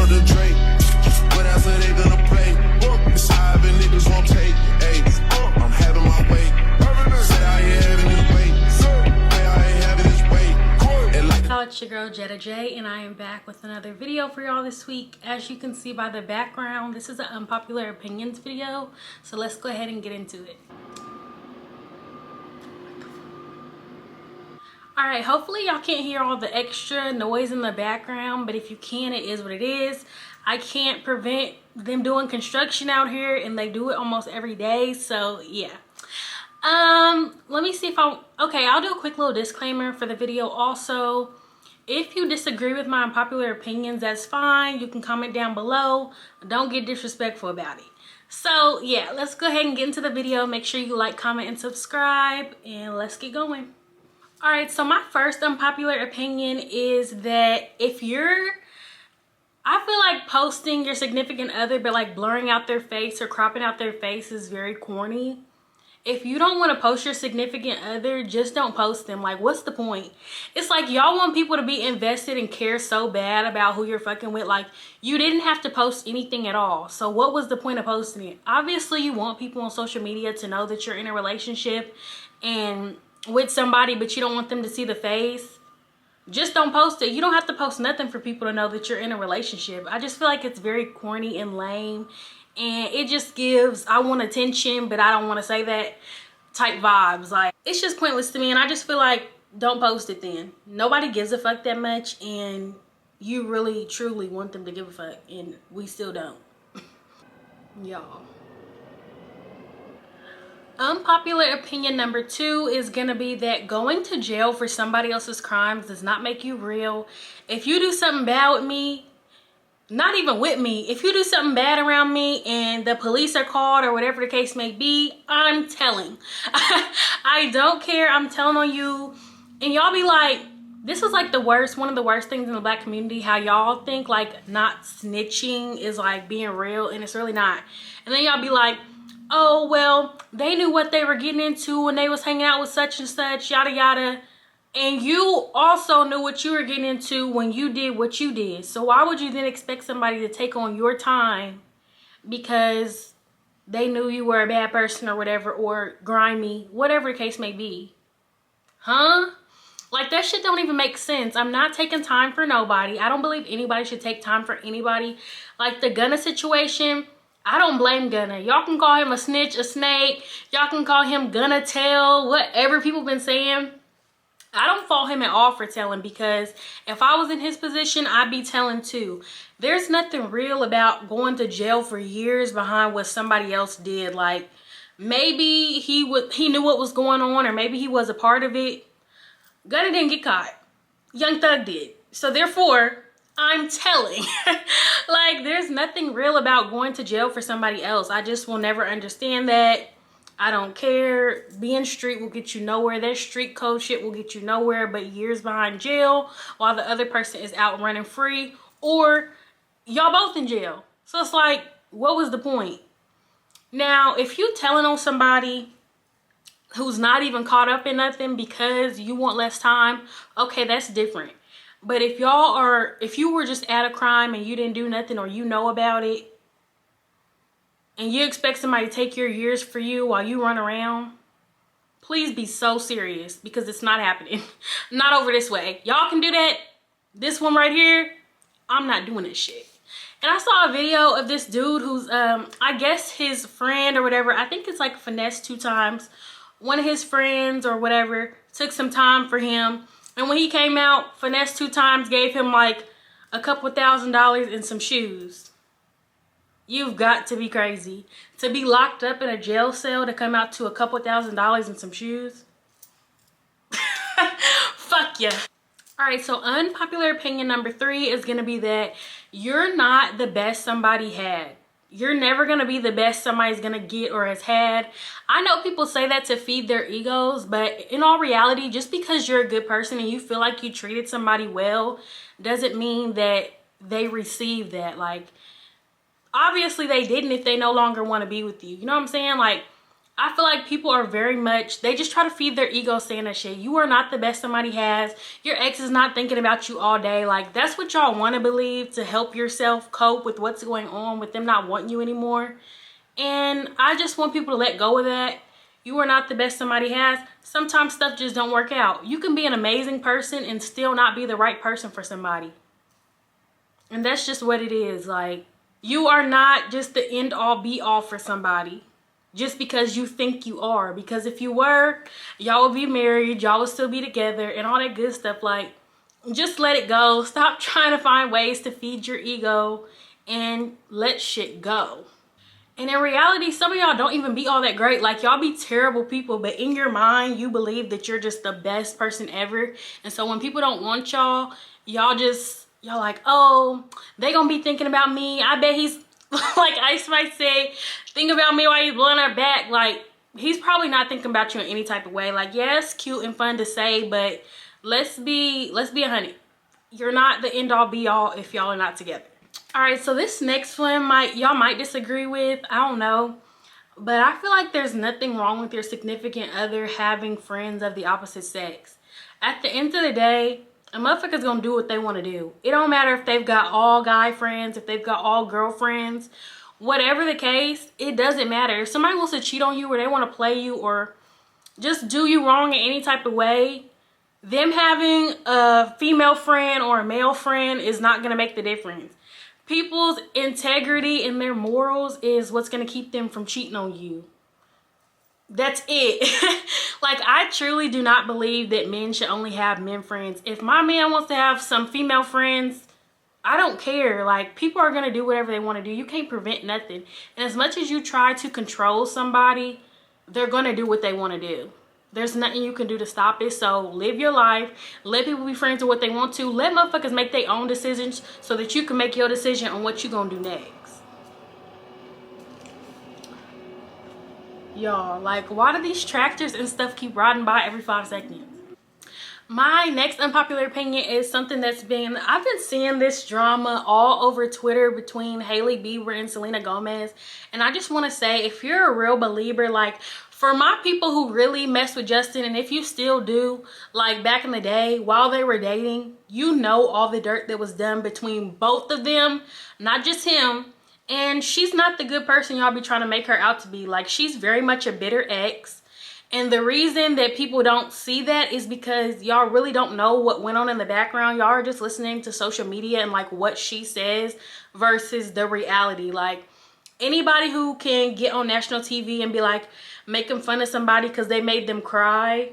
the Drake. Whatever they gonna play, it's high and niggas won't take. Hey, I'm having my way. Say I ain't having this weight. Say I ain't having this weight. Hello, it's your girl Jetta J, and I am back with another video for y'all this week. As you can see by the background, this is an unpopular opinions video, so let's go ahead and get into it. Alright, hopefully y'all can't hear all the extra noise in the background, but if you can, it is what it is. I can't prevent them doing construction out here, and they do it almost every day, so yeah. Let me see if I'll do a quick little disclaimer for the video also. If you disagree with my unpopular opinions, that's fine. You can comment down below. Don't get disrespectful about it. So yeah, let's go ahead and get into the video. Make sure you like, comment, and subscribe, and let's get going. All right, so my first unpopular opinion is that I feel like posting your significant other but like blurring out their face or cropping out their face is very corny. If you don't want to post your significant other, just don't post them. Like, what's the point? It's like y'all want people to be invested and care so bad about who you're fucking with. Like, you didn't have to post anything at all. So what was the point of posting it? Obviously, you want people on social media to know that you're in a relationship and with somebody, but you don't want them to see the face. Just don't post it. You don't have to post nothing for people to know that you're in a relationship. I just feel like it's very corny and lame. And it just gives, I want attention, but I don't want to say that type vibes. Like, it's just pointless to me. And I just feel like, don't post it then. Nobody gives a fuck that much. And you really, truly want them to give a fuck. And we still don't. Y'all. Unpopular opinion number 2 is going to be that going to jail for somebody else's crimes does not make you real. If you do something bad with me, not even with me, if you do something bad around me and the police are called or whatever the case may be, I'm telling. I don't care. I'm telling on you. And y'all be like, this is like one of the worst things in the black community, how y'all think like not snitching is like being real, and it's really not. And then y'all be like, oh, well, they knew what they were getting into when they was hanging out with such and such, yada, yada. And you also knew what you were getting into when you did what you did. So why would you then expect somebody to take on your time because they knew you were a bad person or whatever, or grimy, whatever the case may be? Huh? Like, that shit don't even make sense. I'm not taking time for nobody. I don't believe anybody should take time for anybody. Like the Gunna situation, I don't blame Gunna. Y'all can call him a snitch, a snake. Y'all can call him Gunna tell, whatever people been saying. I don't fault him at all for telling, because if I was in his position, I'd be telling too. There's nothing real about going to jail for years behind what somebody else did. Like, maybe he knew what was going on, or maybe he was a part of it. Gunna didn't get caught. Young Thug did. So therefore, I'm telling. Like, there's nothing real about going to jail for somebody else. I just will never understand that. I don't care. Being street will get you nowhere. That street code shit will get you nowhere but years behind jail while the other person is out running free, or y'all both in jail. So it's like, what was the point? Now, if you telling on somebody who's not even caught up in nothing because you want less time, okay, that's different. But if you were just at a crime and you didn't do nothing, or you know about it, and you expect somebody to take your years for you while you run around, please be so serious, because it's not happening. Not over this way. Y'all can do that. This one right here, I'm not doing this shit. And I saw a video of this dude who's, I guess his friend or whatever, I think it's like finessed 2 times. One of his friends or whatever took some time for him. And when he came out, finessed 2 times, gave him like a couple $1,000s and some shoes. You've got to be crazy. To be locked up in a jail cell to come out to a couple $1,000s and some shoes? Fuck yeah. Alright, so unpopular opinion number 3 is going to be that you're not the best somebody had. You're never going to be the best somebody's going to get or has had. I know people say that to feed their egos, but in all reality, just because you're a good person and you feel like you treated somebody well doesn't mean that they receive that. Like, obviously they didn't if they no longer want to be with you. You know what I'm saying? Like, I feel like people are very much, they just try to feed their ego saying that shit. You are not the best somebody has. Your ex is not thinking about you all day. Like, that's what y'all want to believe to help yourself cope with what's going on with them not wanting you anymore. And I just want people to let go of that. You are not the best somebody has. Sometimes stuff just don't work out. You can be an amazing person and still not be the right person for somebody. And that's just what it is. Like, you are not just the end all be all for somebody just because you think you are. Because if you were, y'all would be married, y'all would still be together and all that good stuff. Like, just let it go. Stop trying to find ways to feed your ego and let shit go. And in reality, some of y'all don't even be all that great. Like, y'all be terrible people, but in your mind, you believe that you're just the best person ever. And so when people don't want y'all, y'all like, oh, they gonna be thinking about me. I bet he's, like Ice might say, think about me while he's blowing her back. Like, he's probably not thinking about you in any type of way. Like, yes, cute and fun to say, but let's be 100. You're not the end all be all if y'all are not together. All right, so this next one y'all might disagree with. I don't know, but I feel like there's nothing wrong with your significant other having friends of the opposite sex. At the end of the day, a motherfucker's gonna do what they want to do. It don't matter if they've got all guy friends, if they've got all girlfriends, whatever the case, it doesn't matter. If somebody wants to cheat on you or they want to play you or just do you wrong in any type of way, them having a female friend or a male friend is not gonna make the difference. People's integrity and their morals is what's going to keep them from cheating on you. That's it. Like, I truly do not believe that men should only have men friends. If my man wants to have some female friends, I don't care. Like, people are going to do whatever they want to do. You can't prevent nothing. And as much as you try to control somebody, they're going to do what they want to do. There's nothing you can do to stop it. So live your life. Let people be friends with what they want to. Let motherfuckers make their own decisions so that you can make your decision on what you gonna do next. Y'all, like, why do these tractors and stuff keep riding by every 5 seconds? My next unpopular opinion is something I've been seeing this drama all over Twitter between Hailey Bieber and Selena Gomez. And I just want to say, if you're a real believer, like, for my people who really mess with Justin, and if you still do, like back in the day while they were dating, you know all the dirt that was done between both of them, not just him. And she's not the good person y'all be trying to make her out to be. Like, she's very much a bitter ex. And the reason that people don't see that is because y'all really don't know what went on in the background. Y'all are just listening to social media and like what she says versus the reality. Like, anybody who can get on national TV and be like making fun of somebody because they made them cry,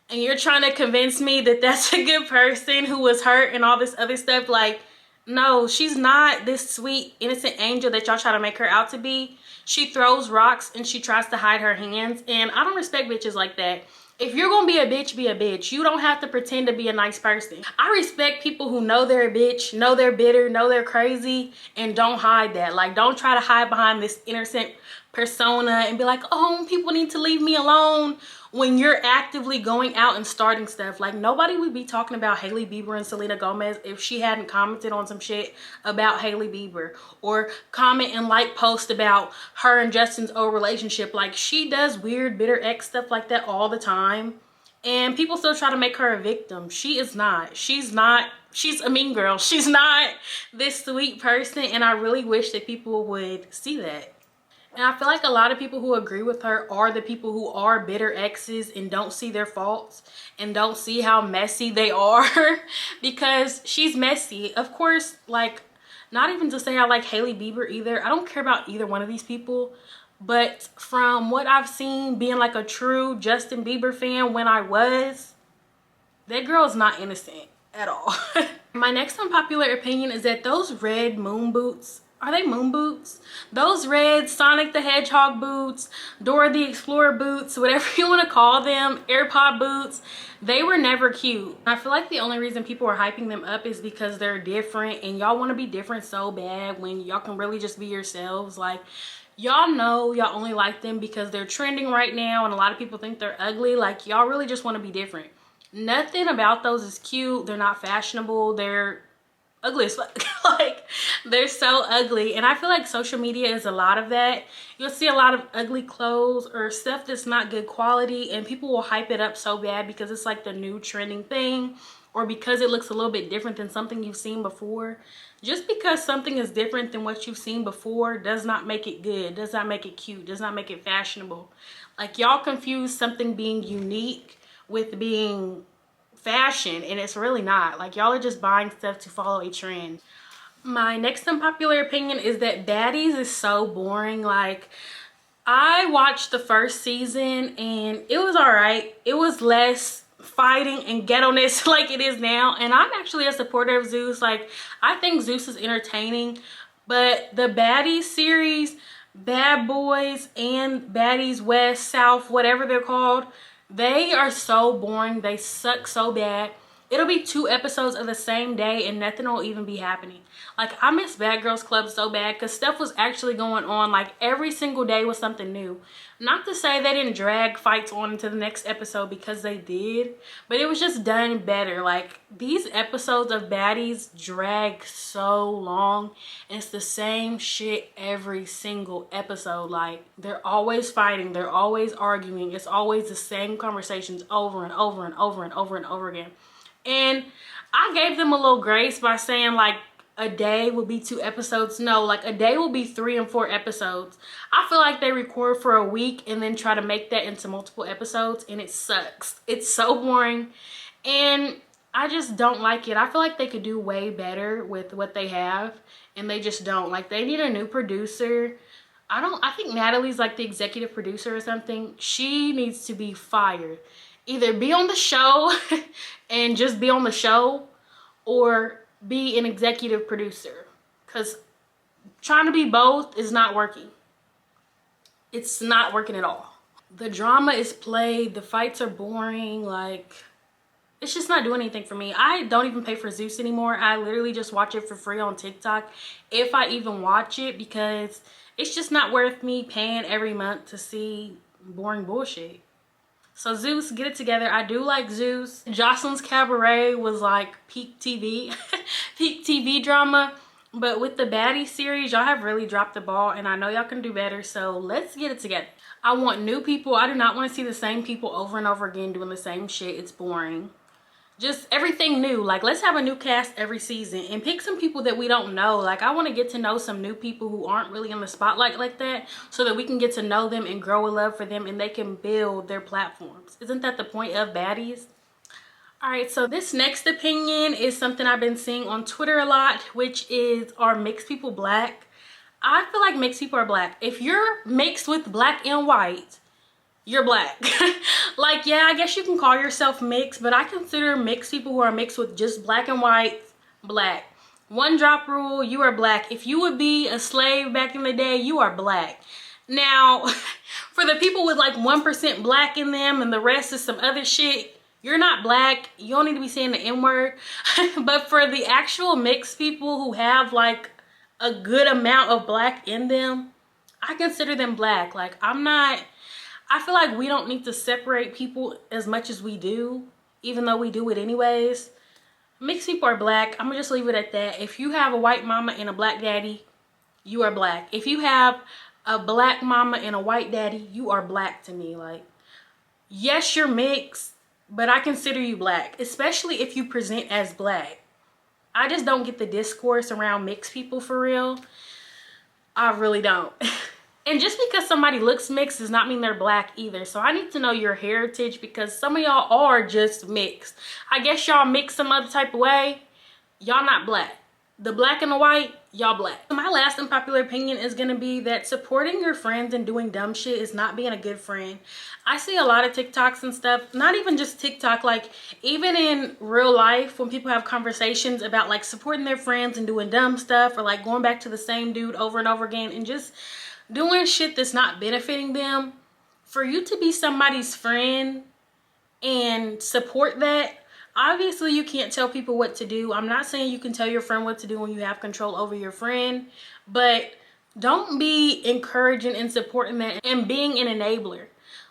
and you're trying to convince me that that's a good person who was hurt and all this other stuff, like, no, she's not this sweet innocent angel that y'all try to make her out to be. She throws rocks and she tries to hide her hands, and I don't respect bitches like that. If you're gonna be a bitch, be a bitch. You don't have to pretend to be a nice person. I respect people who know they're a bitch, know they're bitter, know they're crazy, and don't hide that. Like, don't try to hide behind this innocent persona and be like, oh, people need to leave me alone, when you're actively going out and starting stuff. Like, nobody would be talking about Hailey Bieber and Selena Gomez if she hadn't commented on some shit about Hailey Bieber or comment and like post about her and Justin's old relationship. Like, she does weird bitter ex stuff like that all the time, and people still try to make her a victim. She is not. She's a mean girl. She's not this sweet person, and I really wish that people would see that. And I feel like a lot of people who agree with her are the people who are bitter exes and don't see their faults and don't see how messy they are because she's messy. Of course, like, not even to say I like Hailey Bieber either. I don't care about either one of these people. But from what I've seen, being like a true Justin Bieber fan when I was, that girl is not innocent at all. My next unpopular opinion is that those red moon boots, are they moon boots? Those red Sonic the Hedgehog boots, Dora the Explorer boots, whatever you want to call them, AirPod boots, they were never cute. I feel like the only reason people are hyping them up is because they're different, and y'all want to be different so bad when y'all can really just be yourselves. Like, y'all know y'all only like them because they're trending right now and a lot of people think they're ugly. Like, y'all really just want to be different. Nothing about those is cute. They're not fashionable. They're ugly as fuck. Like, They're so ugly, and I feel like social media is a lot of that. You'll see a lot of ugly clothes or stuff that's not good quality, and people will hype it up so bad because it's like the new trending thing, or because it looks a little bit different than something you've seen before. Just because something is different than what you've seen before does not make it good, does not make it cute, does not make it fashionable. Like, y'all confuse something being unique with being fashion, and it's really not. Like, y'all are just buying stuff to follow a trend. My next unpopular opinion is that Baddies is so boring. Like, I watched the first season and it was all right. It was less fighting and ghetto-ness like it is now, and I'm actually a supporter of Zeus. Like, I think Zeus is entertaining, but the Baddies series, Bad Boys and Baddies West, South, whatever they're called, they are so boring. They suck so bad. It'll be 2 episodes of the same day and nothing will even be happening. Like, I miss Bad Girls Club so bad because stuff was actually going on. Like, every single day was something new. Not to say they didn't drag fights on into the next episode, because they did, but it was just done better. Like, these episodes of Baddies drag so long, and it's the same shit every single episode. Like, they're always fighting, they're always arguing, it's always the same conversations over and over and over and over and over again. And I gave them a little grace by saying, like, a day will be 2 episodes. No, like, a day will be 3 and 4 episodes. I feel like they record for a week and then try to make that into multiple episodes, and it sucks. It's so boring, and I just don't like it. I feel like they could do way better with what they have, and they just don't. Like, they need a new producer. I think Natalie's like the executive producer or something. She needs to be fired. Either be on the show and just be on the show, or be an executive producer, because trying to be both is not working. It's not working at all. The drama is played, the fights are boring. Like, it's just not doing anything for me. I don't even pay for Zeus anymore. I literally just watch it for free on TikTok, if I even watch it, because it's just not worth me paying every month to see boring bullshit. So Zeus, get it together. I do like Zeus. Jocelyn's Cabaret was like peak TV, peak TV drama. But with the Baddie series, y'all have really dropped the ball, and I know y'all can do better. So let's get it together. I want new people. I do not want to see the same people over and over again doing the same shit. It's boring. Just everything new. Like, let's have a new cast every season and pick some people that we don't know. Like, I want to get to know some new people who aren't really in the spotlight like that, so that we can get to know them and grow a love for them, and they can build their platforms. Isn't that the point of Baddies? All right, so this next opinion is something I've been seeing on Twitter a lot, which is, are mixed people black? I feel like mixed people are black. If you're mixed with black and white, you're black. Like, yeah, I guess you can call yourself mixed, but I consider mixed people who are mixed with just black and white black. One drop rule, you are black. If you would be a slave back in the day, you are black. Now, for the people with like 1% black in them and the rest is some other shit, you're not black. You don't need to be saying the N-word. But for the actual mixed people who have like a good amount of black in them, I consider them black. Like, I feel like we don't need to separate people as much as we do, even though we do it anyways. Mixed people are black. I'm gonna just leave it at that. If you have a white mama and a black daddy, you are black. If you have a black mama and a white daddy, you are black to me. Like, yes, you're mixed, but I consider you black, especially if you present as black. I just don't get the discourse around mixed people for real. I really don't. And just because somebody looks mixed does not mean they're black either. So I need to know your heritage, because some of y'all are just mixed. I guess y'all mixed some other type of way. Y'all not black. The black and the white, y'all black. My last unpopular opinion is going to be that supporting your friends and doing dumb shit is not being a good friend. I see a lot of TikToks and stuff, not even just TikTok, like even in real life when people have conversations about like supporting their friends and doing dumb stuff, or like going back to the same dude over and over again and just doing shit that's not benefiting them. For you to be somebody's friend and support that, obviously you can't tell people what to do. I'm not saying you can tell your friend what to do when you have control over your friend, but don't be encouraging and supporting that and being an enabler.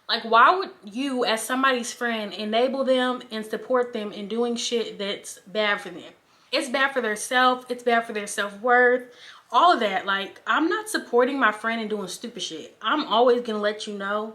Like, why would you as somebody's friend enable them and support them in doing shit that's bad for them? It's bad for their self. It's bad for their self-worth. All of that. Like, I'm not supporting my friend and doing stupid shit. I'm always gonna let you know,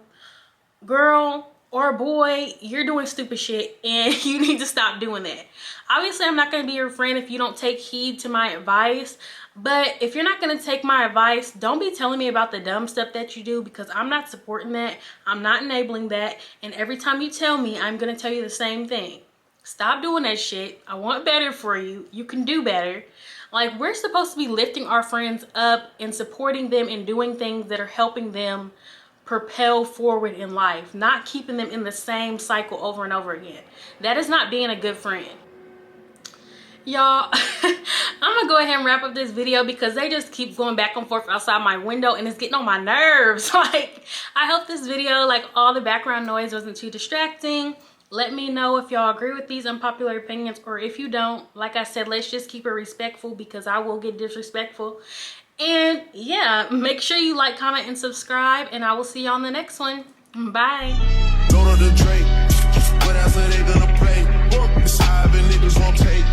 girl or boy, you're doing stupid shit and you need to stop doing that. Obviously, I'm not gonna be your friend if you don't take heed to my advice. But if you're not gonna take my advice, don't be telling me about the dumb stuff that you do, because I'm not supporting that. I'm not enabling that. And every time you tell me, I'm gonna tell you the same thing. Stop doing that shit. I want better for you. You can do better. Like, we're supposed to be lifting our friends up and supporting them and doing things that are helping them propel forward in life, not keeping them in the same cycle over and over again. That is not being a good friend. Y'all, I'm gonna go ahead and wrap up this video because they just keep going back and forth outside my window and it's getting on my nerves. Like, I hope this video, like all the background noise, wasn't too distracting. Let me know if y'all agree with these unpopular opinions, or if you don't. Like I said, let's just keep it respectful, because I will get disrespectful. And yeah, make sure you like, comment, and subscribe, and I will see you on the next one. Bye. Go to the Drake, whatever they gonna play. It's high, but niggas won't take.